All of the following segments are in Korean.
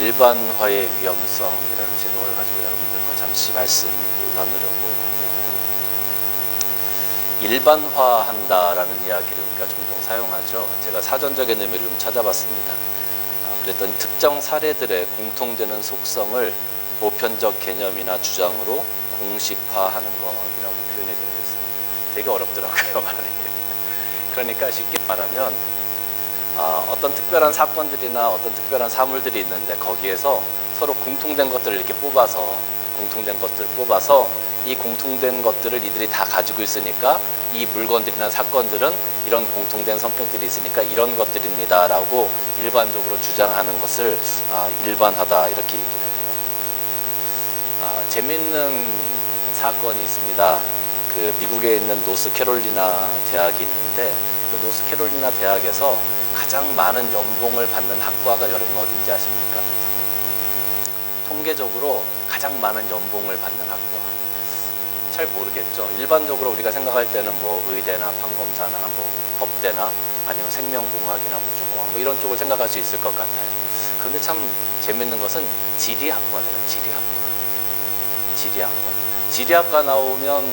일반화의 위험성이라는 제목을 가지고 여러분들과 잠시 말씀 나누려고 합니다. 일반화한다라는 이야기를 우리가 종종 사용하죠. 제가 사전적인 의미를 좀 찾아봤습니다. 그랬더니 특정 사례들의 공통되는 속성을 보편적 개념이나 주장으로 공식화하는 것이라고 표현이 되어 있어요. 되게 어렵더라고요, 말이. 그러니까 쉽게 말하면 어떤 특별한 사건들이나 어떤 특별한 사물들이 있는데 거기에서 서로 공통된 것들을 이렇게 뽑아서 이 공통된 것들을 이들이 다 가지고 있으니까 이 물건들이나 사건들은 이런 공통된 성격들이 있으니까 이런 것들입니다 라고 일반적으로 주장하는 것을 일반화다 이렇게 얘기를 해요. 재미있는 사건이 있습니다. 그 미국에 있는 노스캐롤리나 대학이 있는데 그 노스캐롤리나 대학에서 가장 많은 연봉을 받는 학과가 여러분 어딘지 아십니까? 통계적으로 가장 많은 연봉을 받는 학과. 잘 모르겠죠. 일반적으로 우리가 생각할 때는 뭐 의대나 판검사나 뭐 법대나 아니면 생명공학이나 우주공학 뭐 이런 쪽을 생각할 수 있을 것 같아요. 그런데 참 재밌는 것은 지리학과래요. 지리학과 나오면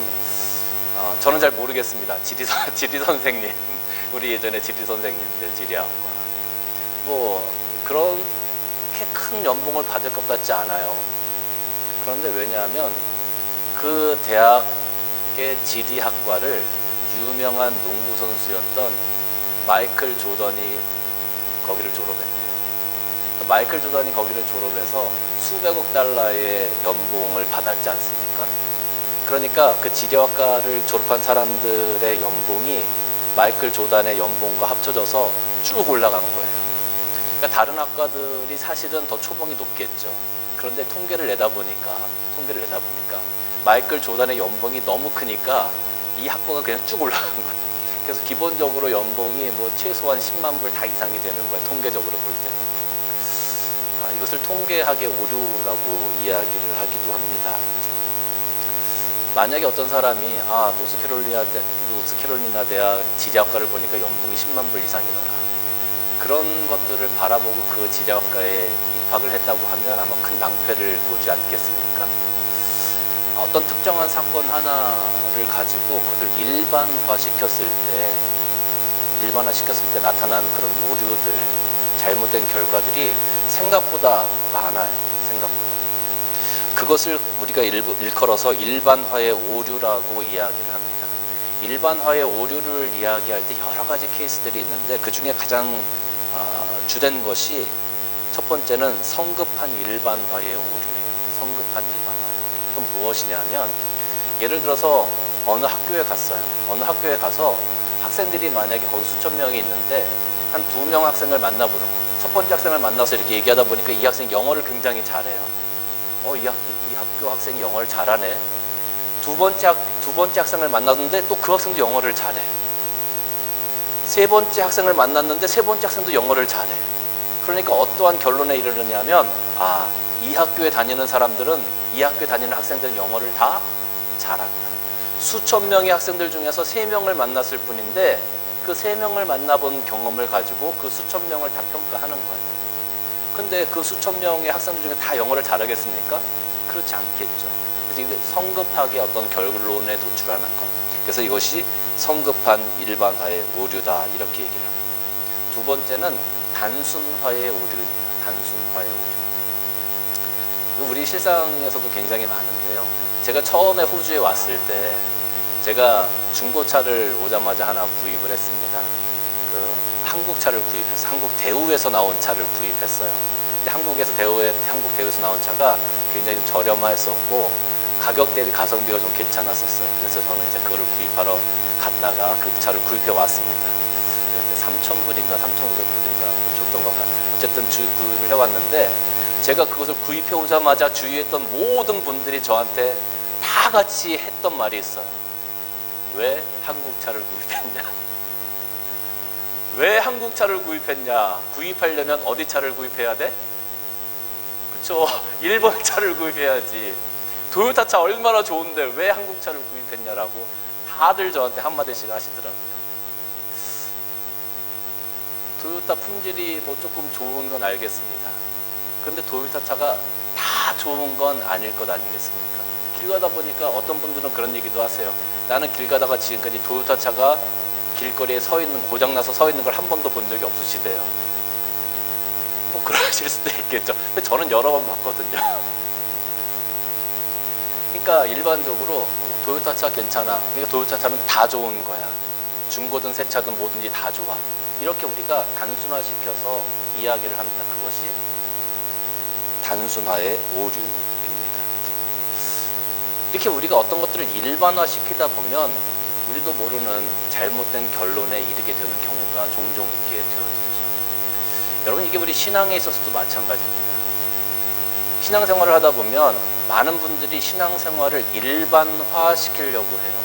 저는 잘 모르겠습니다. 지리 선생님, 우리 예전에 지리 선생님들 지리학과 뭐 그렇게 큰 연봉을 받을 것 같지 않아요. 그런데 왜냐하면 그 대학의 지리학과를 유명한 농구 선수였던 마이클 조던이 거기를 졸업했대요. 마이클 조던이 거기를 졸업해서 수백억 달러의 연봉을 받았지 않습니까? 그러니까 그 지리학과를 졸업한 사람들의 연봉이 마이클 조던의 연봉과 합쳐져서 쭉 올라간 거예요. 그러니까 다른 학과들이 사실은 더 초봉이 높겠죠. 그런데 통계를 내다 보니까 마이클 조던의 연봉이 너무 크니까 이 학과가 그냥 쭉 올라간 거예요. 그래서 기본적으로 연봉이 뭐 최소한 10만 불 다 이상이 되는 거예요. 통계적으로 볼 때는. 이것을 통계학의 오류라고 이야기를 하기도 합니다. 만약에 어떤 사람이 노스캐롤리나 대학 지리학과를 보니까 연봉이 10만 불 이상이더라. 그런 것들을 바라보고 그 지리학과에 입학을 했다고 하면 아마 큰 낭패를 보지 않겠습니까? 어떤 특정한 사건 하나를 가지고 그것을 일반화시켰을 때 나타나는 그런 오류들, 잘못된 결과들이 생각보다 많아요. 그것을 우리가 일컬어서 일반화의 오류라고 이야기를 합니다. 일반화의 오류를 이야기할 때 여러 가지 케이스들이 있는데 그 중에 가장 주된 것이 첫 번째는 성급한 일반화의 오류예요. 성급한 일반화의 오류. 그건 무엇이냐면 예를 들어서 어느 학교에 갔어요. 어느 학교에 가서 학생들이 만약에 거기 수천 명이 있는데 한 2명 학생을 만나보는 거예요. 첫 번째 학생을 만나서 이렇게 얘기하다 보니까 이 학생이 영어를 굉장히 잘해요. 이 학교 학생이 영어를 잘하네. 두 번째 학생을 만났는데 또 그 학생도 영어를 잘해. 세 번째 학생을 만났는데 세 번째 학생도 영어를 잘해. 그러니까 어떠한 결론에 이르느냐면 이 학교에 다니는 학생들은 영어를 다 잘한다. 수천 명의 학생들 중에서 3명을 만났을 뿐인데 그 3명을 만나본 경험을 가지고 그 수천 명을 다 평가하는 거예요. 근데 그 수천 명의 학생들 중에 다 영어를 잘하겠습니까? 그렇지 않겠죠. 그래서 이게 성급하게 어떤 결론에 도출하는 것. 그래서 이것이 성급한 일반화의 오류다 이렇게 얘기를 합니다. 두 번째는 단순화의 오류입니다. 단순화의 오류. 우리 실상에서도 굉장히 많은데요. 제가 처음에 호주에 왔을 때 제가 중고차를 오자마자 하나 구입을 했습니다. 한국 차를 구입했어요. 한국 대우에서 나온 차를 구입했어요. 근데 한국 대우에서 나온 차가 굉장히 좀 저렴했었고 가격 대비 가성비가 좀 괜찮았었어요. 그래서 저는 이제 그거를 구입하러 갔다가 그 차를 구입해 왔습니다. 3,000불인가 3,500불인가 줬던 것 같아요. 어쨌든 구입을 해왔는데 제가 그것을 구입해 오자마자 주위에 있던 모든 분들이 저한테 다 같이 했던 말이 있어요. 왜 한국 차를 구입했냐? 왜 한국 차를 구입했냐? 구입하려면 어디 차를 구입해야 돼? 그쵸? 일본 차를 구입해야지. 도요타 차 얼마나 좋은데 왜 한국 차를 구입했냐라고 다들 저한테 한마디씩 하시더라고요. 도요타 품질이 뭐 조금 좋은 건 알겠습니다. 그런데 도요타 차가 다 좋은 건 아닐 것 아니겠습니까? 길 가다 보니까 어떤 분들은 그런 얘기도 하세요. 나는 길 가다가 지금까지 도요타 차가 길거리에 서 있는, 고장나서 서 있는 걸 한 번도 본 적이 없으시대요. 뭐 그러실 수도 있겠죠. 근데 저는 여러 번 봤거든요. 그러니까 일반적으로 도요타 차 괜찮아. 그러니까 도요타 차는 다 좋은 거야. 중고든 새 차든 뭐든지 다 좋아. 이렇게 우리가 단순화시켜서 이야기를 합니다. 그것이 단순화의 오류입니다. 이렇게 우리가 어떤 것들을 일반화시키다 보면 우리도 모르는 잘못된 결론에 이르게 되는 경우가 종종 있게 되어지죠. 여러분, 이게 우리 신앙에 있어서도 마찬가지입니다. 신앙생활을 하다 보면 많은 분들이 신앙생활을 일반화시키려고 해요.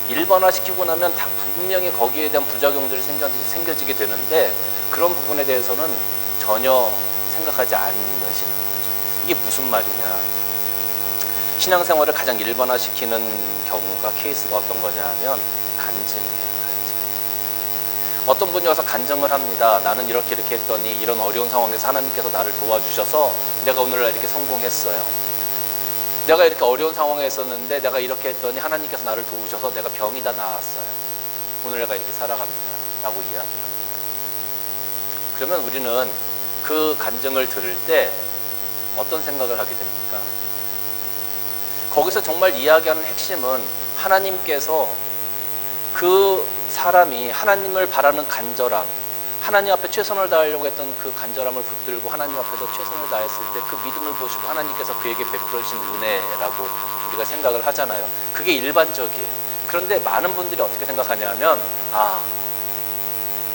일반화시키고 나면 다 분명히 거기에 대한 부작용들이 생겨지게 되는데 그런 부분에 대해서는 전혀 생각하지 않으시는 거죠. 이게 무슨 말이냐. 신앙생활을 가장 일반화시키는 경우가, 케이스가 어떤 거냐 하면 간증이에요. 간증. 어떤 분이 와서 간증을 합니다. 나는 이렇게 했더니 이런 어려운 상황에서 하나님께서 나를 도와주셔서 내가 오늘날 이렇게 성공했어요. 내가 이렇게 어려운 상황에 있었는데 내가 이렇게 했더니 하나님께서 나를 도우셔서 내가 병이 다 나았어요. 오늘 내가 이렇게 살아갑니다. 라고 이야기를 합니다. 그러면 우리는 그 간증을 들을 때 어떤 생각을 하게 됩니까? 거기서 정말 이야기하는 핵심은 하나님께서 그 사람이 하나님을 바라는 간절함, 하나님 앞에 최선을 다하려고 했던 그 간절함을 붙들고 하나님 앞에서 최선을 다했을 때 그 믿음을 보시고 하나님께서 그에게 베풀어 주신 은혜라고 우리가 생각을 하잖아요. 그게 일반적이에요. 그런데 많은 분들이 어떻게 생각하냐면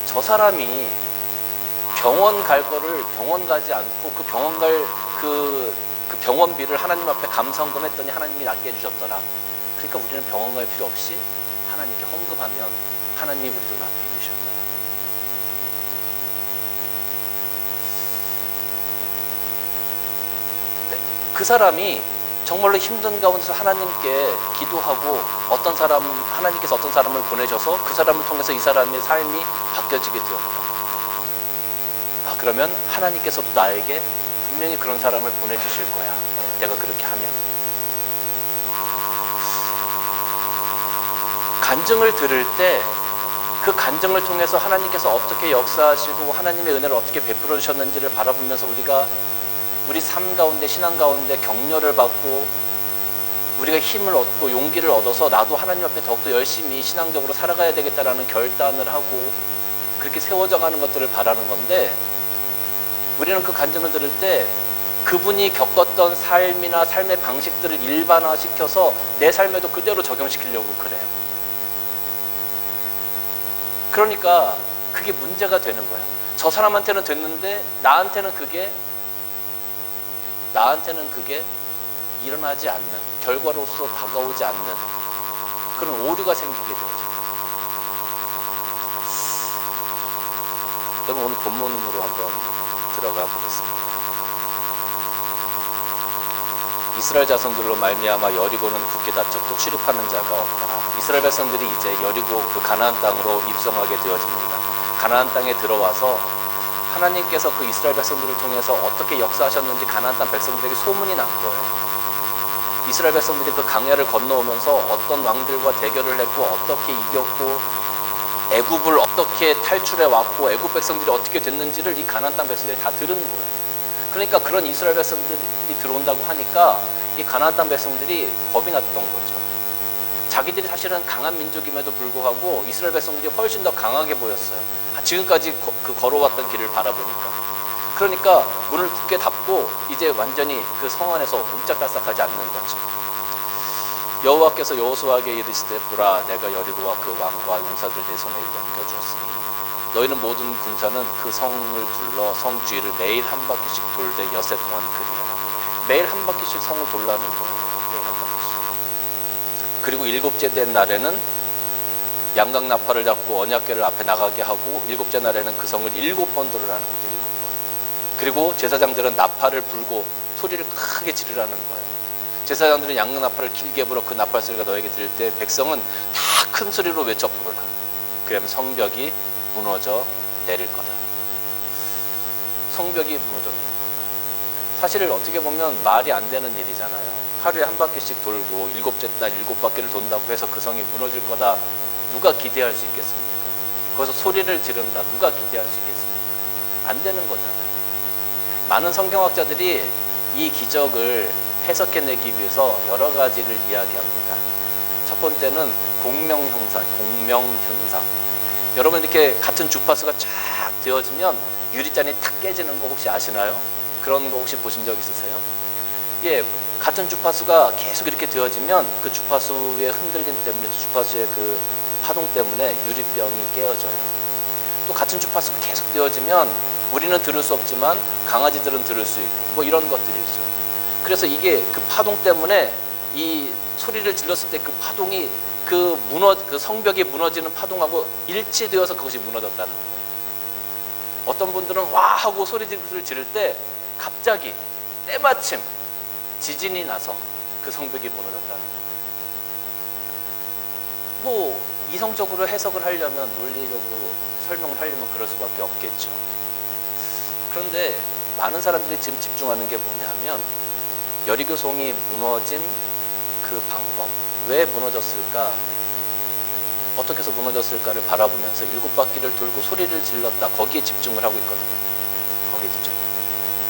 저 사람이 병원 갈 거를 병원 가지 않고 그 병원 갈 그 병원비를 하나님 앞에 감사헌금 했더니 하나님이 낫게 해주셨더라. 그러니까 우리는 병원 갈 필요 없이 하나님께 헌금하면 하나님이 우리도 낫게 해주실 거예요. 네, 그 사람이 정말로 힘든 가운데서 하나님께 기도하고 하나님께서 어떤 사람을 보내셔서 그 사람을 통해서 이 사람의 삶이 바뀌어지게 되었다. 그러면 하나님께서도 나에게 분명히 그런 사람을 보내주실 거야. 내가 그렇게 하면. 간증을 들을 때 그 간증을 통해서 하나님께서 어떻게 역사하시고 하나님의 은혜를 어떻게 베풀어 주셨는지를 바라보면서 우리가 우리 삶 가운데, 신앙 가운데 격려를 받고 우리가 힘을 얻고 용기를 얻어서 나도 하나님 앞에 더욱더 열심히 신앙적으로 살아가야 되겠다라는 결단을 하고 그렇게 세워져 가는 것들을 바라는 건데, 우리는 그 간증을 들을 때 그분이 겪었던 삶이나 삶의 방식들을 일반화시켜서 내 삶에도 그대로 적용시키려고 그래요. 그러니까 그게 문제가 되는 거야. 저 사람한테는 됐는데 나한테는 그게 일어나지 않는, 결과로서 다가오지 않는 그런 오류가 생기게 되죠. 여러분, 오늘 본문으로 한번 들어가 보겠습니다. 이스라엘 자손들로 말미암아 여리고는 굳게 닫혔고 출입하는 자가 없더라. 이스라엘 백성들이 이제 여리고 그 가나안 땅으로 입성하게 되어집니다. 가나안 땅에 들어와서 하나님께서 그 이스라엘 백성들을 통해서 어떻게 역사하셨는지 가나안 땅 백성들에게 소문이 난 거예요. 이스라엘 백성들이 그 강야를 건너오면서 어떤 왕들과 대결을 했고 어떻게 이겼고 애굽을 어떻게 탈출해 왔고 애굽 백성들이 어떻게 됐는지를 이 가나안 땅 백성들이 다 들은 거예요. 그러니까 그런 이스라엘 백성들이 들어온다고 하니까 이 가나안 땅 백성들이 겁이 났던 거죠. 자기들이 사실은 강한 민족임에도 불구하고 이스라엘 백성들이 훨씬 더 강하게 보였어요. 지금까지 걸어왔던 길을 바라보니까. 그러니까 문을 굳게 닫고 이제 완전히 그 성 안에서 옴짝달싹하지 않는 거죠. 여호와께서 여호수아에게 이르시되 보라, 내가 여리고와 그 왕과 용사들 내 손에 넘겨주었으니 너희는 모든 군사는 그 성을 둘러 성 주위를 매일 한 바퀴씩 돌되 엿새 동안 그리하라. 매일 한 바퀴씩 성을 돌라는 거예요. 매일 한 바퀴씩. 그리고 일곱째 된 날에는 양각 나팔을 잡고 언약궤를 앞에 나가게 하고 일곱째 날에는 그 성을 7번 돌으라는 거죠. 7번. 그리고 제사장들은 나팔을 불고 소리를 크게 지르라는 거예요. 제사장들은 양각 나팔을 길게 불어 그 나팔 소리가 너에게 들릴 때 백성은 다 큰 소리로 외쳐 부르라. 그러면 성벽이 무너져 내릴 거다. 성벽이 무너졌네요. 사실 어떻게 보면 말이 안 되는 일이잖아요. 하루에 한 바퀴씩 돌고 7째 날 7바퀴를 돈다고 해서 그 성이 무너질 거다. 누가 기대할 수 있겠습니까? 거기서 소리를 지른다. 누가 기대할 수 있겠습니까? 안 되는 거잖아요. 많은 성경학자들이 이 기적을 해석해내기 위해서 여러 가지를 이야기합니다. 첫 번째는 공명현상. 여러분 이렇게 같은 주파수가 쫙 되어지면 유리잔이 탁 깨지는 거 혹시 아시나요? 그런 거 혹시 보신 적 있으세요? 예, 같은 주파수가 계속 이렇게 되어지면 그 주파수의 흔들림 때문에, 주파수의 그 파동 때문에 유리병이 깨어져요. 또 같은 주파수가 계속 되어지면 우리는 들을 수 없지만 강아지들은 들을 수 있고 뭐 이런 것들이죠. 그래서 이게 그 파동 때문에 이 소리를 질렀을 때 그 파동이 그 성벽이 무너지는 파동하고 일치되어서 그것이 무너졌다는 거예요. 어떤 분들은 와 하고 소리를 지를 때 갑자기 때마침 지진이 나서 그 성벽이 무너졌다는 거예요. 뭐 이성적으로 해석을 하려면, 논리적으로 설명을 하려면 그럴 수밖에 없겠죠. 그런데 많은 사람들이 지금 집중하는 게 뭐냐 하면 여리고성이 무너진 그 방법, 왜 무너졌을까, 어떻게 해서 무너졌을까를 바라보면서 7바퀴를 돌고 소리를 질렀다. 거기에 집중을 하고 있거든요. 거기에 집중.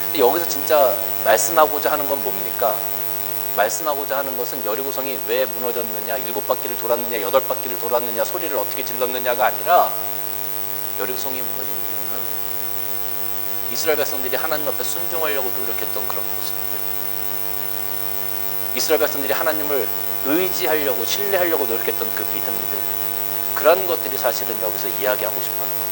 근데 여기서 진짜 말씀하고자 하는 건 뭡니까? 말씀하고자 하는 것은 여리고성이 왜 무너졌느냐, 7바퀴를 돌았느냐, 8바퀴를 돌았느냐, 소리를 어떻게 질렀느냐가 아니라 여리고성이 무너진 이유는 이스라엘 백성들이 하나님 앞에 순종하려고 노력했던 그런 모습들, 이스라엘 백성들이 하나님을 의지하려고, 신뢰하려고 노력했던 그 믿음들, 그런 것들이 사실은 여기서 이야기하고 싶어 하는 거예요.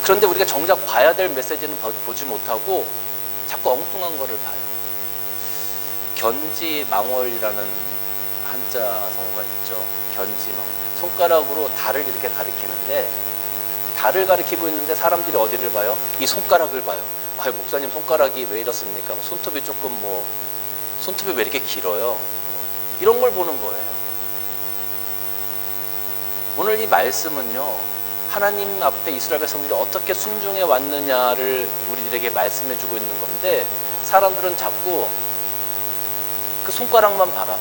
그런데 우리가 정작 봐야 될 메시지는 보지 못하고 자꾸 엉뚱한 거를 봐요. 견지망월이라는 한자 성어가 있죠. 견지망월. 손가락으로 달을 이렇게 가리키는데, 달을 가리키고 있는데 사람들이 어디를 봐요? 이 손가락을 봐요. 아, 목사님 손가락이 왜 이렇습니까? 손톱이 조금 손톱이 왜 이렇게 길어요? 이런 걸 보는 거예요. 오늘 이 말씀은요, 하나님 앞에 이스라엘 백성들이 어떻게 순종해 왔느냐를 우리들에게 말씀해 주고 있는 건데, 사람들은 자꾸 그 손가락만 바라봐.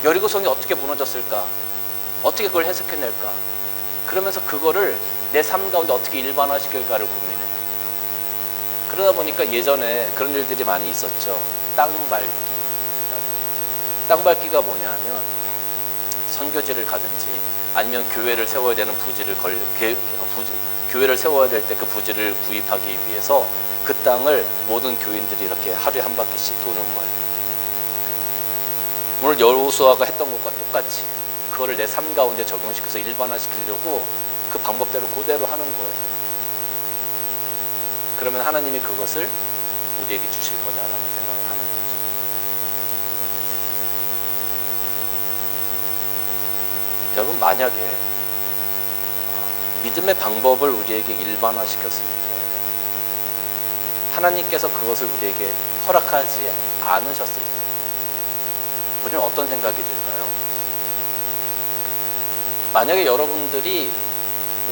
여리고성이 어떻게 무너졌을까? 어떻게 그걸 해석해낼까? 그러면서 그거를 내 삶 가운데 어떻게 일반화시킬까를 고민해요. 그러다 보니까 예전에 그런 일들이 많이 있었죠. 땅밟기. 땅밟기가 뭐냐 하면 선교지를 가든지 아니면 교회를 세워야 되는 교회를 세워야 될 때 그 부지를 구입하기 위해서 그 땅을 모든 교인들이 이렇게 하루에 한 바퀴씩 도는 거예요. 오늘 여호수아가 했던 것과 똑같이 그거를 내 삶 가운데 적용시켜서 일반화시키려고 그 방법대로 그대로 하는 거예요. 그러면 하나님이 그것을 우리에게 주실 거다라는 생각을 하는 거죠. 여러분, 만약에 믿음의 방법을 우리에게 일반화시켰을 때 하나님께서 그것을 우리에게 허락하지 않으셨을 때 우리는 어떤 생각이 들까요? 만약에 여러분들이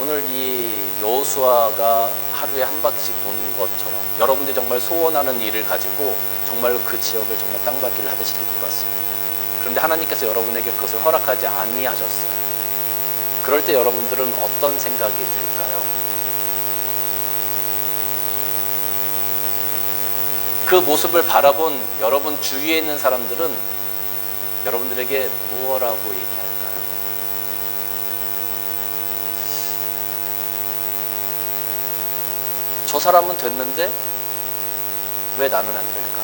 오늘 이 여호수아가 하루에 한 바퀴씩 도는 것처럼 여러분들이 정말 소원하는 일을 가지고 정말로 그 지역을 정말 땅밟기를 하듯이 이렇게 돌았어요. 그런데 하나님께서 여러분에게 그것을 허락하지 아니하셨어요. 그럴 때 여러분들은 어떤 생각이 들까요? 그 모습을 바라본 여러분 주위에 있는 사람들은 여러분들에게 무엇라고 얘기할까요? 저 사람은 됐는데 왜 나는 안 될까?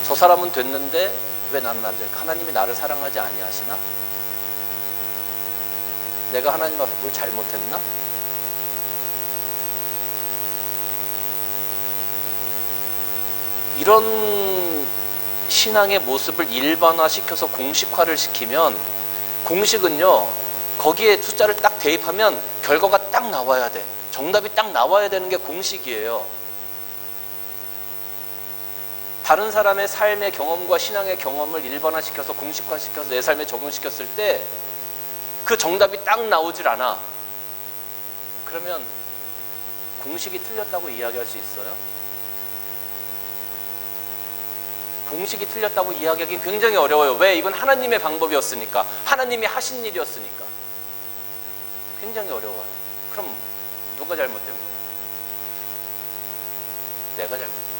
저 사람은 됐는데 왜 나는 안 될까? 하나님이 나를 사랑하지 아니하시나? 내가 하나님 앞에 뭘 잘못했나? 이런 신앙의 모습을 일반화시켜서 공식화를 시키면, 공식은요, 거기에 숫자를 딱 대입하면 결과가 딱 나와야 돼. 정답이 딱 나와야 되는 게 공식이에요. 다른 사람의 삶의 경험과 신앙의 경험을 일반화시켜서 공식화시켜서 내 삶에 적용시켰을 때 그 정답이 딱 나오질 않아. 그러면 공식이 틀렸다고 이야기할 수 있어요? 공식이 틀렸다고 이야기하기 굉장히 어려워요. 왜? 이건 하나님의 방법이었으니까. 하나님이 하신 일이었으니까. 굉장히 어려워요. 그럼 누가 잘못된 거예요? 내가 잘못된 거예요.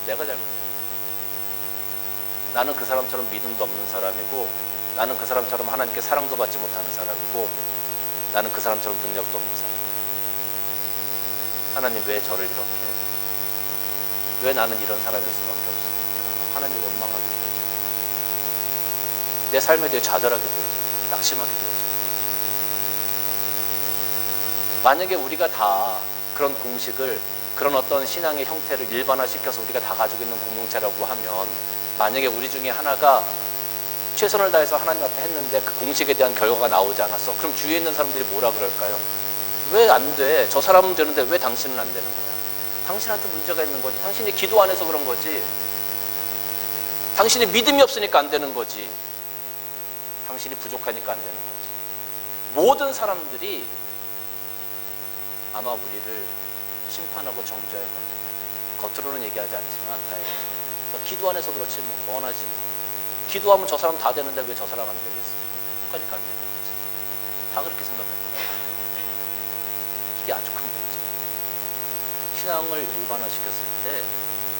내가 잘못된 거예요. 나는 그 사람처럼 믿음도 없는 사람이고, 나는 그 사람처럼 하나님께 사랑도 받지 못하는 사람이고, 나는 그 사람처럼 능력도 없는 사람. 하나님 왜 저를 이렇게, 왜 나는 이런 사람일 수밖에 없습니까? 하나님 원망하게 되어집니다. 내 삶에 대해 좌절하게 되어집니다. 낙심하게 되어집니다. 만약에 우리가 다 그런 공식을, 그런 어떤 신앙의 형태를 일반화시켜서 우리가 다 가지고 있는 공동체라고 하면, 만약에 우리 중에 하나가 최선을 다해서 하나님 앞에 했는데 그 공식에 대한 결과가 나오지 않았어. 그럼 주위에 있는 사람들이 뭐라 그럴까요? 왜 안 돼? 저 사람은 되는데 왜 당신은 안 되는 거야? 당신한테 문제가 있는 거지. 당신이 기도 안 해서 그런 거지. 당신이 믿음이 없으니까 안 되는 거지. 당신이 부족하니까 안 되는 거지. 모든 사람들이 아마 우리를 심판하고 정죄할 겁니다. 겉으로는 얘기하지 않지만, 저 기도 안 해서 그렇지 뭐 뻔하지 뭐. 기도하면 저 사람 다 되는데 왜 저 사람 안 되겠어? 그러니까 안 되는 거지. 다 그렇게 생각할 거예요. 이게 아주 큰 문제. 신앙을 일반화시켰을 때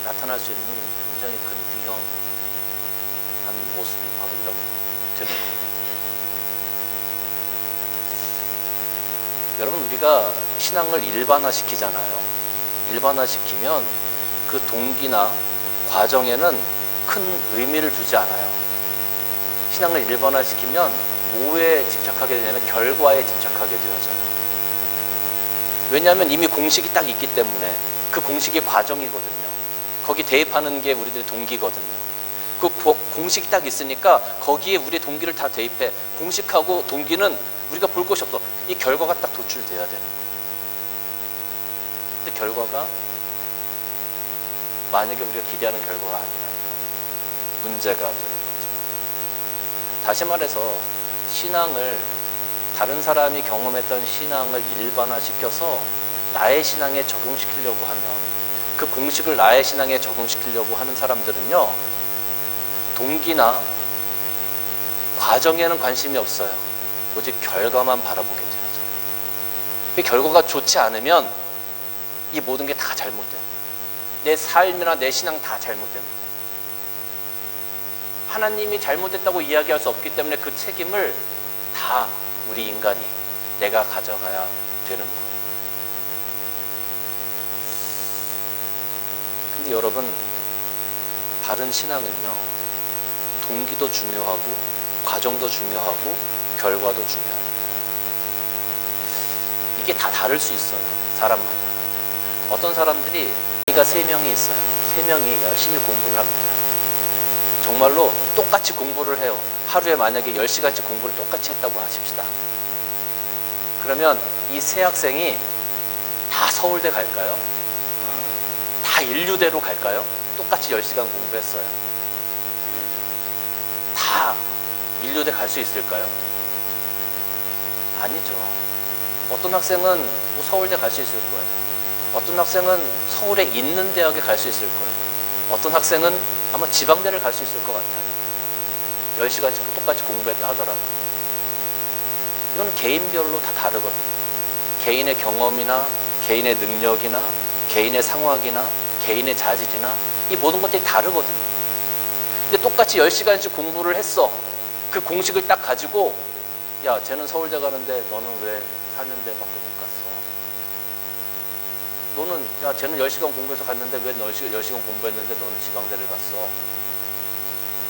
나타날 수 있는 굉장히 큰 위험한 모습이 바로 이런 되는 거예요. 여러분, 우리가 신앙을 일반화시키잖아요. 일반화시키면 그 동기나 과정에는 큰 의미를 두지 않아요. 신앙을 일반화시키면 뭐에 집착하게 되냐면 결과에 집착하게 되어져요. 왜냐하면 이미 공식이 딱 있기 때문에 그 공식이 과정이거든요. 거기 대입하는 게 우리들의 동기거든요. 그 공식이 딱 있으니까 거기에 우리의 동기를 다 대입해. 공식하고 동기는 우리가 볼 것이 없어. 이 결과가 딱 도출돼야 되는 거예요. 근데 결과가 만약에 우리가 기대하는 결과가 아니라면 문제가 되는 거죠. 다시 말해서 신앙을, 다른 사람이 경험했던 신앙을 일반화시켜서 나의 신앙에 적용시키려고 하면, 그 공식을 나의 신앙에 적용시키려고 하는 사람들은요, 동기나 과정에는 관심이 없어요. 오직 결과만 바라보게 되어져요. 그 결과가 좋지 않으면 이 모든 게 다 잘못된 거예요. 내 삶이나 내 신앙 다 잘못된 거예요. 하나님이 잘못됐다고 이야기할 수 없기 때문에 그 책임을 다 우리 인간이, 내가 가져가야 되는 거예요. 근데 여러분, 바른 신앙은요, 동기도 중요하고 과정도 중요하고 결과도 중요합니다. 이게 다 다를 수 있어요. 사람마다. 어떤 사람들이 아이가 3명이 있어요. 3명이 열심히 공부를 합니다. 정말로 똑같이 공부를 해요. 하루에 만약에 10시간씩 공부를 똑같이 했다고 하십시다. 그러면 이 세 학생이 다 서울대 갈까요? 다 인류대로 갈까요? 똑같이 10시간 공부했어요. 다 인류대 갈 수 있을까요? 아니죠. 어떤 학생은 뭐 서울대 갈 수 있을 거예요. 어떤 학생은 서울에 있는 대학에 갈 수 있을 거예요. 어떤 학생은 아마 지방대를 갈 수 있을 것 같아요. 10시간씩 똑같이 공부했다 하더라고요. 이건 개인별로 다 다르거든요. 개인의 경험이나 개인의 능력이나 개인의 상황이나 개인의 자질이나 이 모든 것들이 다르거든요. 근데 똑같이 10시간씩 공부를 했어. 그 공식을 딱 가지고, 야, 쟤는 서울대 가는데 너는 왜 4년대밖에 못 갔어? 너는, 야, 쟤는 10시간 공부해서 갔는데 왜 10시간 공부했는데 너는 지방대를 갔어?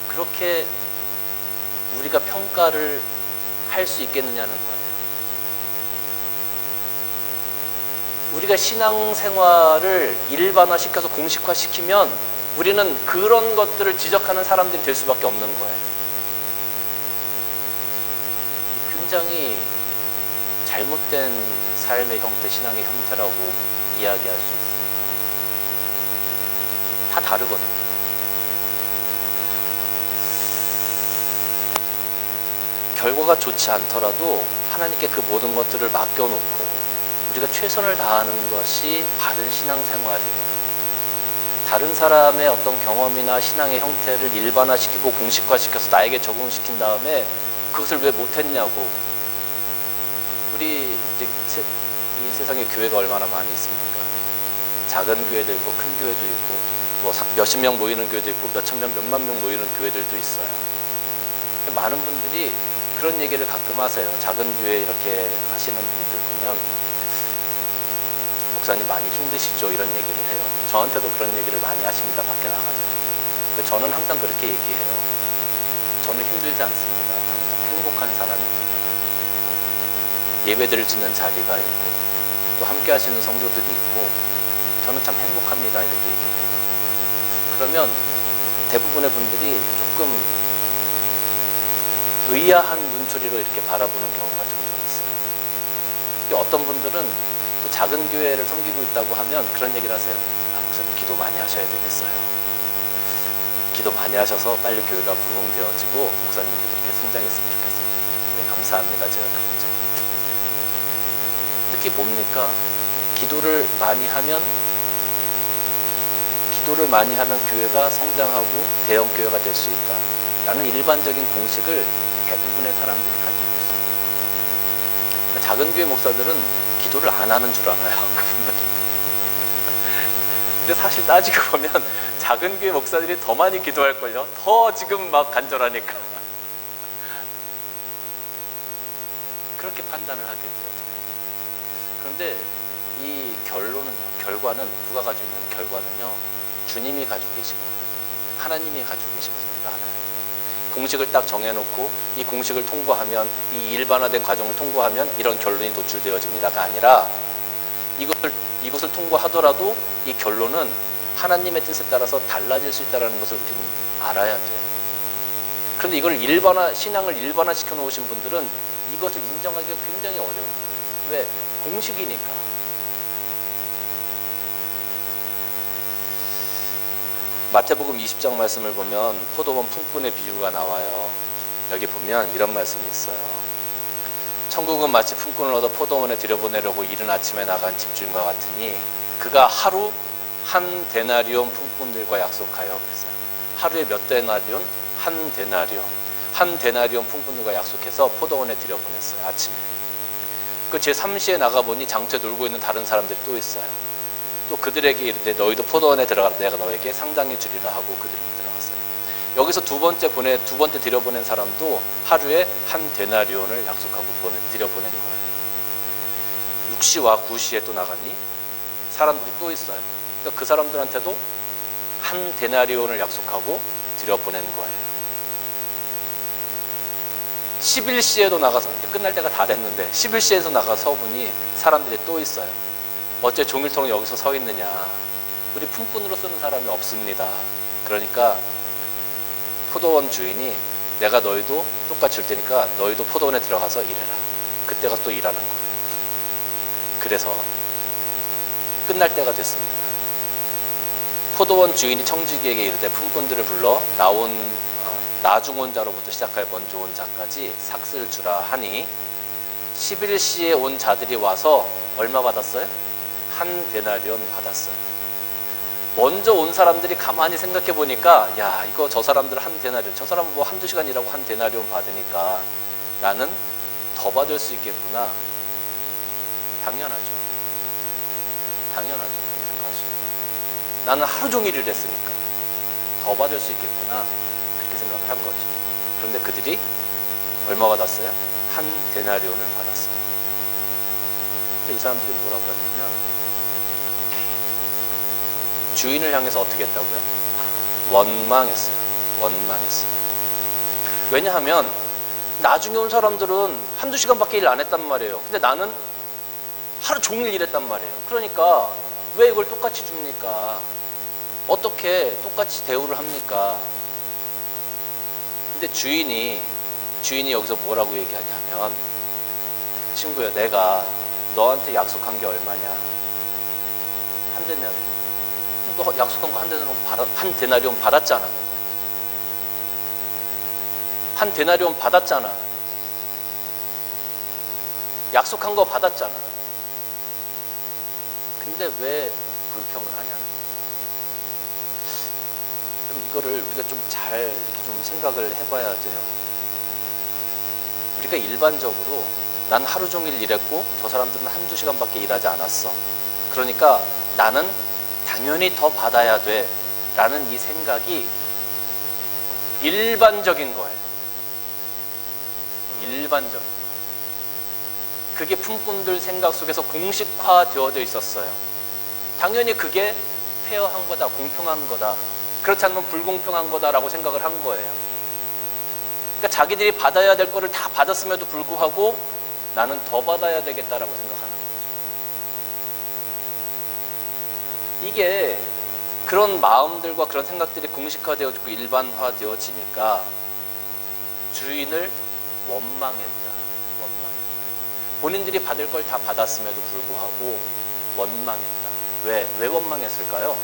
그렇게 우리가 평가를 할 수 있겠느냐는 거예요. 우리가 신앙생활을 일반화시켜서 공식화시키면 우리는 그런 것들을 지적하는 사람들이 될 수밖에 없는 거예요. 굉장히 잘못된 삶의 형태, 신앙의 형태라고 이야기할 수 있습니다. 다 다르거든요. 결과가 좋지 않더라도 하나님께 그 모든 것들을 맡겨놓고 우리가 최선을 다하는 것이 바른 신앙생활이에요. 다른 사람의 어떤 경험이나 신앙의 형태를 일반화시키고 공식화시켜서 나에게 적용시킨 다음에 그것을 왜 못했냐고. 우리 이제 이 세상에 교회가 얼마나 많이 있습니까? 작은 교회도 있고 큰 교회도 있고 뭐 몇십 명 모이는 교회도 있고 몇천 명, 몇만 명 모이는 교회들도 있어요. 많은 분들이 그런 얘기를 가끔 하세요. 작은 교회 이렇게 하시는 분들 보면 목사님 많이 힘드시죠? 이런 얘기를 해요. 저한테도 그런 얘기를 많이 하십니다. 밖에 나가면. 저는 항상 그렇게 얘기해요. 저는 힘들지 않습니다. 저는 참 행복한 사람입니다. 예배 드릴 수 있는 자리가 있고 또 함께 하시는 성도들이 있고 저는 참 행복합니다. 이렇게 얘기해요. 그러면 대부분의 분들이 조금 의아한 눈초리로 이렇게 바라보는 경우가 종종 있어요. 어떤 분들은 또 작은 교회를 섬기고 있다고 하면 그런 얘기를 하세요. 목사님 기도 많이 하셔야 되겠어요. 기도 많이 하셔서 빨리 교회가 부흥되어지고 목사님께도 이렇게 성장했으면 좋겠습니다. 네, 감사합니다. 제가 그랬죠. 특히 뭡니까? 기도를 많이 하면 교회가 성장하고 대형 교회가 될 수 있다 라는 일반적인 공식을 대부분의 사람들이 가지고 있어요. 그러니까 작은 교회 목사들은 기도를 안 하는 줄 알아요. 그분들이. 근데 사실 따지고 보면 작은 교회 목사들이 더 많이 기도할걸요. 더 지금 막 간절하니까. 그렇게 판단을 하겠죠. 그런데 이 결과는 누가 가지고 있는 결과는요. 주님이 가지고 계신 거예요. 하나님이 가지고 계신 것을 우리가 알아요. 공식을 딱 정해놓고 이 공식을 통과하면 이 일반화된 과정을 통과하면 이런 결론이 도출되어집니다가 아니라 이것을 통과하더라도 이 결론은 하나님의 뜻에 따라서 달라질 수 있다는 것을 우리는 알아야 돼요. 그런데 이걸 신앙을 일반화시켜 놓으신 분들은 이것을 인정하기가 굉장히 어려운 거예요. 왜? 공식이니까. 마태복음 20장 말씀을 보면 포도원 품꾼의 비유가 나와요. 여기 보면 이런 말씀이 있어요. 천국은 마치 품꾼을 얻어 포도원에 들여보내려고 이른 아침에 나간 집주인과 같으니 그가 하루 한 데나리온 품꾼들과 약속하여 그랬어요. 하루에 몇 데나리온? 한 데나리온. 한 데나리온 품꾼들과 약속해서 포도원에 들여보냈어요. 아침에. 그 제3시에 나가보니 장터에 놀고 있는 다른 사람들이 또 있어요. 또 그들에게 이르되 너희도 포도원에 들어가라 내가 너에게 상당히 주리라 하고 그들이 들어갔어요. 여기서 두 번째 들여보낸 사람도 하루에 한 데나리온을 약속하고 들여보낸 거예요. 6시와 9시에 또 나가니 사람들이 또 있어요. 그러니까 그 사람들한테도 한 데나리온을 약속하고 들여보낸 거예요. 11시에도 나가서 이제 끝날 때가 다 됐는데 11시에서 나가서 보니 사람들이 또 있어요. 어째 종일토록 여기서 서 있느냐. 우리 품꾼으로 쓰는 사람이 없습니다. 그러니까 포도원 주인이 내가 너희도 똑같이 줄 테니까 너희도 포도원에 들어가서 일해라. 그때 가서 또 일하는 거예요. 그래서 끝날 때가 됐습니다. 포도원 주인이 청지기에게 이르되 품꾼들을 불러 나중 온 자로부터 시작하여 먼저 온 자까지 삭슬 주라 하니 11시에 온 자들이 와서 얼마 받았어요? 한 데나리온 받았어요. 먼저 온 사람들이 가만히 생각해 보니까 야 이거 저 사람들 한 데나리온 저 사람 뭐 한두 시간 일하고 한 데나리온 받으니까 나는 더 받을 수 있겠구나. 당연하죠. 그렇게 생각하시죠. 나는 하루 종일 일했으니까 더 받을 수 있겠구나. 그렇게 생각을 한 거죠. 그런데 그들이 얼마 받았어요? 한 데나리온을 받았어요. 이 사람들이 뭐라고 그러냐면 주인을 향해서 어떻게 했다고요? 원망했어요. 왜냐하면 나중에 온 사람들은 한두 시간밖에 일 안 했단 말이에요. 근데 나는 하루 종일 일했단 말이에요. 그러니까 왜 이걸 똑같이 줍니까? 어떻게 똑같이 대우를 합니까? 근데 주인이 여기서 뭐라고 얘기하냐면 친구야 내가 너한테 약속한 게 얼마냐? 한 데나리온. 너 약속한 거 한 데나리온 받았잖아. 한 데나리온 받았잖아. 약속한 거 받았잖아. 근데 왜 불평을 하냐? 그럼 이거를 우리가 좀 잘 이렇게 좀 생각을 해봐야 돼요. 우리가 일반적으로 난 하루 종일 일했고 저 사람들은 한두 시간밖에 일하지 않았어. 그러니까 나는 당연히 더 받아야 돼 라는 이 생각이 일반적인 거예요. 일반적인 거. 그게 품꾼들 생각 속에서 공식화되어져 있었어요. 당연히 그게 페어한 거다, 공평한 거다. 그렇지 않으면 불공평한 거다라고 생각을 한 거예요. 그러니까 자기들이 받아야 될 거를 다 받았음에도 불구하고 나는 더 받아야 되겠다라고 생각하는 거죠. 이게 그런 마음들과 그런 생각들이 공식화되어지고 일반화되어지니까 주인을 원망했다. 본인들이 받을 걸 다 받았음에도 불구하고 원망했다. 왜 원망했을까요?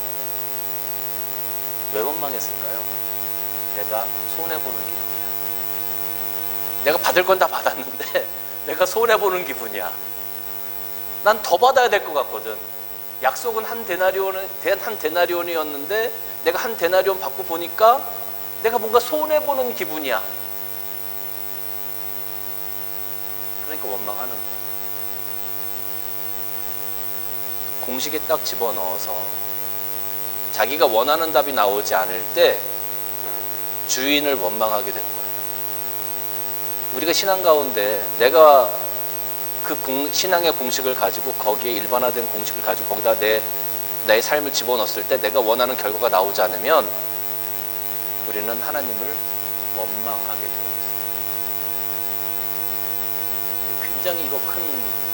왜 원망했을까요? 내가 손해보는 기분이야. 내가 받을 건 다 받았는데 내가 손해보는 기분이야. 난 더 받아야 될 것 같거든. 약속은 한 데나리온이었는데 내가 한 데나리온 받고 보니까 내가 뭔가 손해보는 기분이야. 그러니까 원망하는 거예요. 공식에 딱 집어넣어서 자기가 원하는 답이 나오지 않을 때 주인을 원망하게 되는 거예요. 우리가 신앙 가운데 내가 그 신앙의 공식을 가지고 거기에 일반화된 공식을 가지고 거기다 나의 삶을 집어넣었을 때 내가 원하는 결과가 나오지 않으면 우리는 하나님을 원망하게 되어 있습니다. 굉장히 이거 큰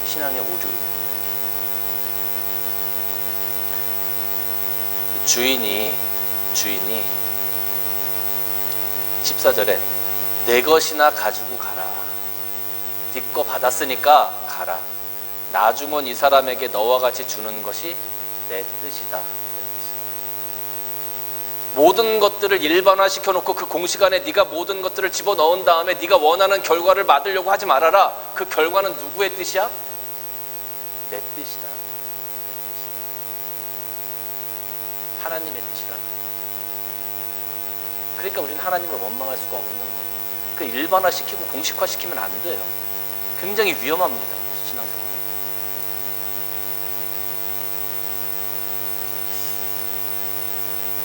신앙의 오류입니다. 주인이 14절에 내 것이나 가지고 가라. 네 거 받았으니까 가라. 나중은 이 사람에게 너와 같이 주는 것이 내 뜻이다. 모든 것들을 일반화시켜 놓고 그 공식 안에 네가 모든 것들을 집어넣은 다음에 네가 원하는 결과를 받으려고 하지 말아라. 그 결과는 누구의 뜻이야? 내 뜻이다. 하나님의 뜻이라는 거예요. 그러니까 우리는 하나님을 원망할 수가 없는 거예요. 그 일반화시키고 공식화시키면 안 돼요. 굉장히 위험합니다. 신앙생활.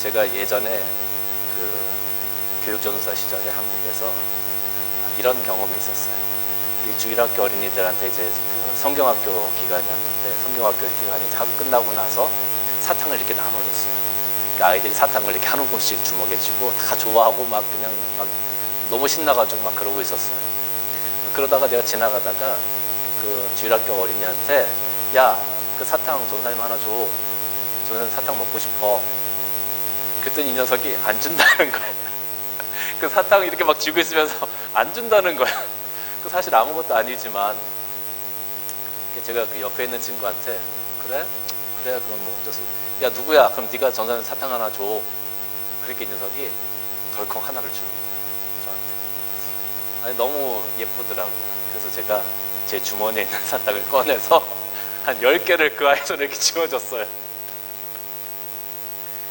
제가 예전에 그 교육전도사 시절에 한국에서 이런 경험이 있었어요. 우리 주일학교 어린이들한테 이제 그 성경학교 기간이었는데 성경학교 기간이 하루 끝나고 나서 사탕을 이렇게 나눠줬어요. 그러니까 아이들이 사탕을 이렇게 한 움큼씩 주먹에 쥐고 다 좋아하고 막 그냥 막 너무 신나가지고 막 그러고 있었어요. 그러다가 내가 지나가다가 그 주일학교 어린이한테 야, 그 사탕 전사님 하나 줘. 전사님 사탕 먹고 싶어. 그랬더니 이 녀석이 안 준다는 거야. 그 사탕 이렇게 막 쥐고 있으면서 안 준다는 거야. 그 사실 아무것도 아니지만 제가 그 옆에 있는 친구한테 그래? 그래 그럼 뭐 어쩌서 야 누구야? 그럼 네가 전사님 사탕 하나 줘. 그렇게 이 녀석이 덜컹 하나를 주는 거예요. 저한테. 아니 너무 예쁘더라고요. 그래서 제가 제 주머니에 있는 사탕을 꺼내서 한 10개를 그 아이 손에 이렇게 쥐어줬어요.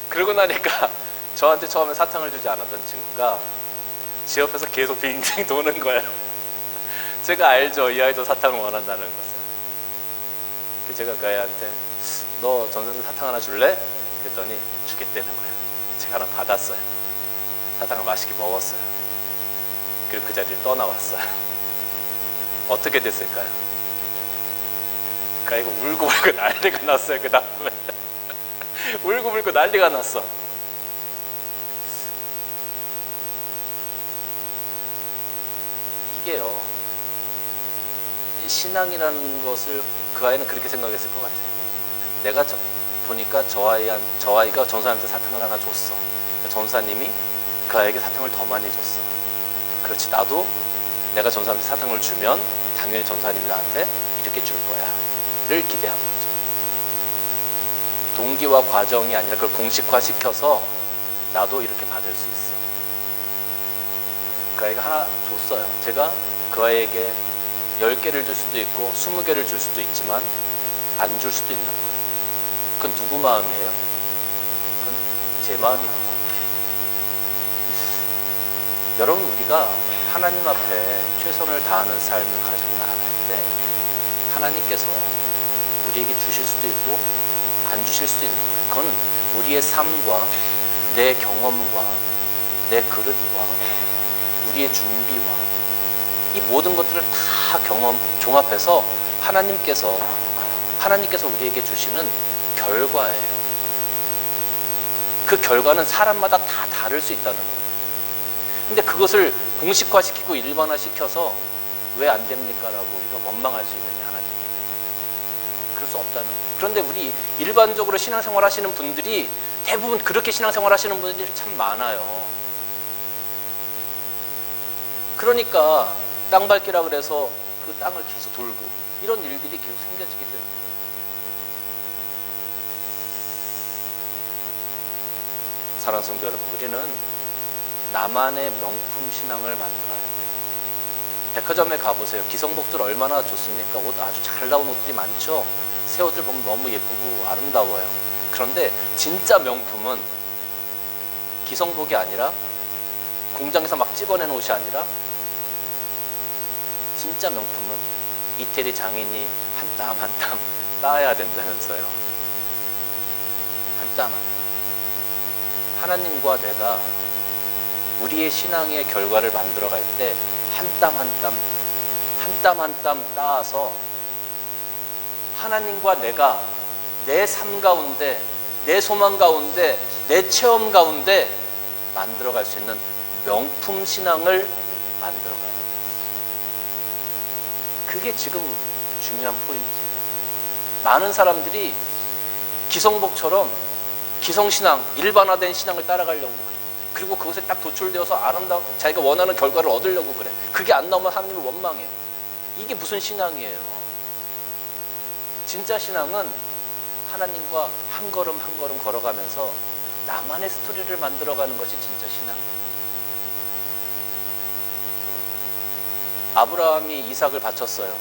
그러고 나니까 저한테 처음에 사탕을 주지 않았던 친구가 제 옆에서 계속 빙빙 도는 거예요. 제가 알죠. 이 아이도 사탕을 원한다는 것을. 제가 그 아이한테 너 전선생 사탕 하나 줄래? 그랬더니 주겠다는 거예요. 제가 하나 받았어요. 사탕을 맛있게 먹었어요. 그리고 그 자리를 떠나왔어요. 어떻게 됐을까요? 그 아이가 울고불고 난리가 났어요. 그 다음에 울고불고 난리가 났어. 이게요, 신앙이라는 것을 그 아이는 그렇게 생각했을 것 같아요. 내가 보니까 저 아이가 전사님한테 사탕을 하나 줬어. 전사님이 그 아이에게 사탕을 더 많이 줬어. 그렇지, 나도 내가 전사님한테 사탕을 주면 당연히 전사님이 나한테 이렇게 줄 거야 를 기대한 거죠. 동기와 과정이 아니라 그걸 공식화시켜서 나도 이렇게 받을 수 있어. 그 아이가 하나 줬어요. 제가 그 아이에게 10개를 줄 수도 있고 20개를 줄 수도 있지만 안 줄 수도 있는 거예요. 그건 누구 마음이에요? 그건 제 마음이에요. 여러분, 우리가 하나님 앞에 최선을 다하는 삶을 가지고 나아갈 때 하나님께서 우리에게 주실 수도 있고 안 주실 수도 있는 거예요. 그건 우리의 삶과 내 경험과 내 그릇과 우리의 준비와 이 모든 것들을 다 종합해서 하나님께서 우리에게 주시는 결과예요. 그 결과는 사람마다 다 다를 수 있다는 거예요. 근데 그것을 공식화시키고 일반화시켜서 왜 안 됩니까? 라고 우리가 원망할 수 있느냐, 하나님. 그럴 수 없다는 거예요. 그런데 우리 일반적으로 신앙생활 하시는 분들이 대부분 그렇게 신앙생활 하시는 분들이 참 많아요. 그러니까 땅 밟기라 그래서 그 땅을 계속 돌고 이런 일들이 계속 생겨지게 되는 거예요. 사랑하는 성도 여러분, 우리는 나만의 명품 신앙을 만들어야 돼요. 백화점에 가보세요. 기성복들 얼마나 좋습니까? 옷 아주 잘 나온 옷들이 많죠? 새 옷들 보면 너무 예쁘고 아름다워요. 그런데 진짜 명품은 기성복이 아니라 공장에서 막 찍어낸 옷이 아니라 진짜 명품은 이태리 장인이 한 땀 한 땀 따야 된다면서요. 한 땀 한 땀. 하나님과 내가 우리의 신앙의 결과를 만들어갈 때 한 땀 한 땀, 한 땀 한 땀 따서 하나님과 내가 내 삶 가운데, 내 소망 가운데, 내 체험 가운데 만들어갈 수 있는 명품 신앙을 만들어가야 돼요. 그게 지금 중요한 포인트예요. 많은 사람들이 기성복처럼 기성신앙, 일반화된 신앙을 따라가려고 그래. 그리고 그것에 딱 도출되어서 아름다운 자기가 원하는 결과를 얻으려고 그래. 그게 안 나오면 하나님을 원망해. 이게 무슨 신앙이에요? 진짜 신앙은 하나님과 한 걸음 한 걸음 걸어가면서 나만의 스토리를 만들어가는 것이 진짜 신앙이에요. 아브라함이 이삭을 바쳤어요.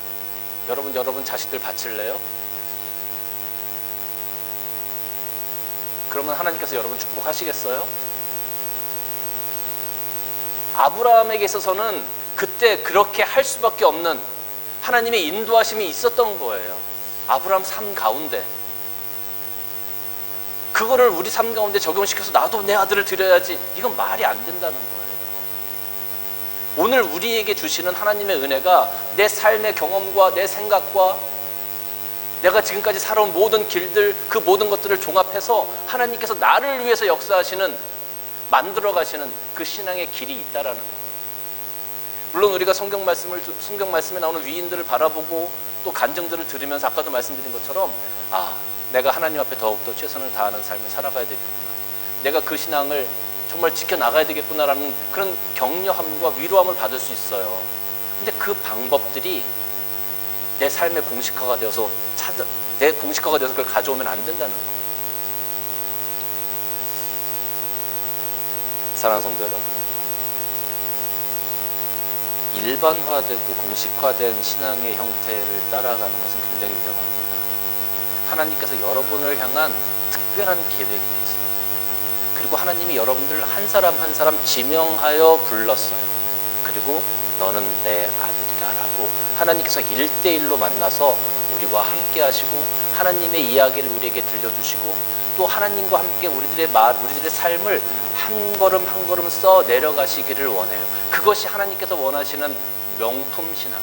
여러분 자식들 바칠래요? 그러면 하나님께서 여러분 축복하시겠어요? 아브라함에게 있어서는 그때 그렇게 할 수밖에 없는 하나님의 인도하심이 있었던 거예요. 아브라함 삶 가운데 그거를 우리 삶 가운데 적용시켜서 나도 내 아들을 드려야지, 이건 말이 안 된다는 거예요. 오늘 우리에게 주시는 하나님의 은혜가 내 삶의 경험과 내 생각과 내가 지금까지 살아온 모든 길들, 그 모든 것들을 종합해서 하나님께서 나를 위해서 역사하시는, 만들어 가시는 그 신앙의 길이 있다라는 거예요. 물론 우리가 성경 말씀에 나오는 위인들을 바라보고 또 간증들을 들으면서 아까도 말씀드린 것처럼 내가 하나님 앞에 더욱더 최선을 다하는 삶을 살아가야 되겠구나, 내가 그 신앙을 정말 지켜나가야 되겠구나라는 그런 격려함과 위로함을 받을 수 있어요. 근데 그 방법들이 내 삶의 공식화가 되어서 내 공식화가 되어서 그걸 가져오면 안 된다는 거예요. 사랑하는 성도 여러분, 일반화되고 공식화된 신앙의 형태를 따라가는 것은 굉장히 위험합니다. 하나님께서 여러분을 향한 특별한 계획이 계세요. 그리고 하나님이 여러분들을 한 사람 한 사람 지명하여 불렀어요. 그리고 너는 내 아들이라 라고 하나님께서 1대1로 만나서 우리와 함께 하시고 하나님의 이야기를 우리에게 들려주시고 또 하나님과 함께 우리들의 삶을 한 걸음 한 걸음 써 내려가시기를 원해요. 그것이 하나님께서 원하시는 명품 신앙.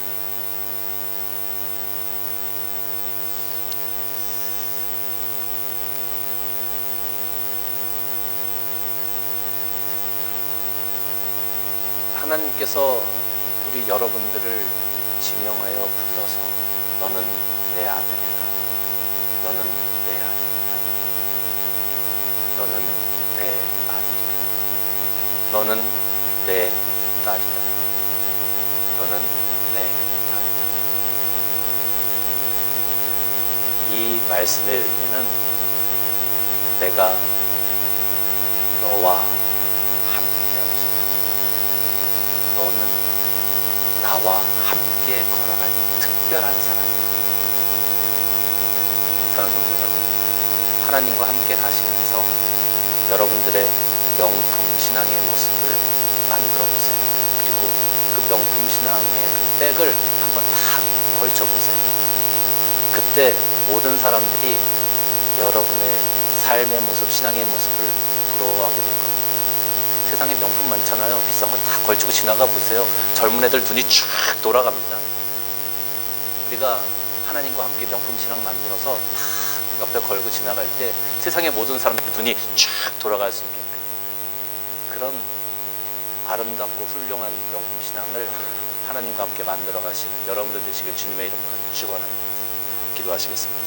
하나님께서 우리 여러분들을 지명하여 불러서 너는 내 아들이라, 너는 내 아들이라, 너는 내 아들이라, 너는 내 딸이다, 너는 내 딸이다. 이 말씀의 의미는 내가 너와 함께하고 싶다. 너는 나와 함께 걸어갈 특별한 사람. 사랑하는 성도 여러분, 하나님과 함께 가시면서 여러분들의 명품 신앙의 모습을 만들어 보세요. 그리고 그 명품 신앙의 그 백을 한번 다 걸쳐 보세요. 그때 모든 사람들이 여러분의 삶의 모습, 신앙의 모습을 부러워하게 될 겁니다. 세상에 명품 많잖아요. 비싼 거 다 걸치고 지나가 보세요. 젊은 애들 눈이 쫙 돌아갑니다. 우리가 하나님과 함께 명품 신앙 만들어서 다 옆에 걸고 지나갈 때 세상의 모든 사람들 눈이 쫙 돌아갈 수 있게끔 그런 아름답고 훌륭한 명품 신앙을 하나님과 함께 만들어 가시는 여러분들 되시길 주님의 이름으로 축원합니다. 기도하시겠습니다.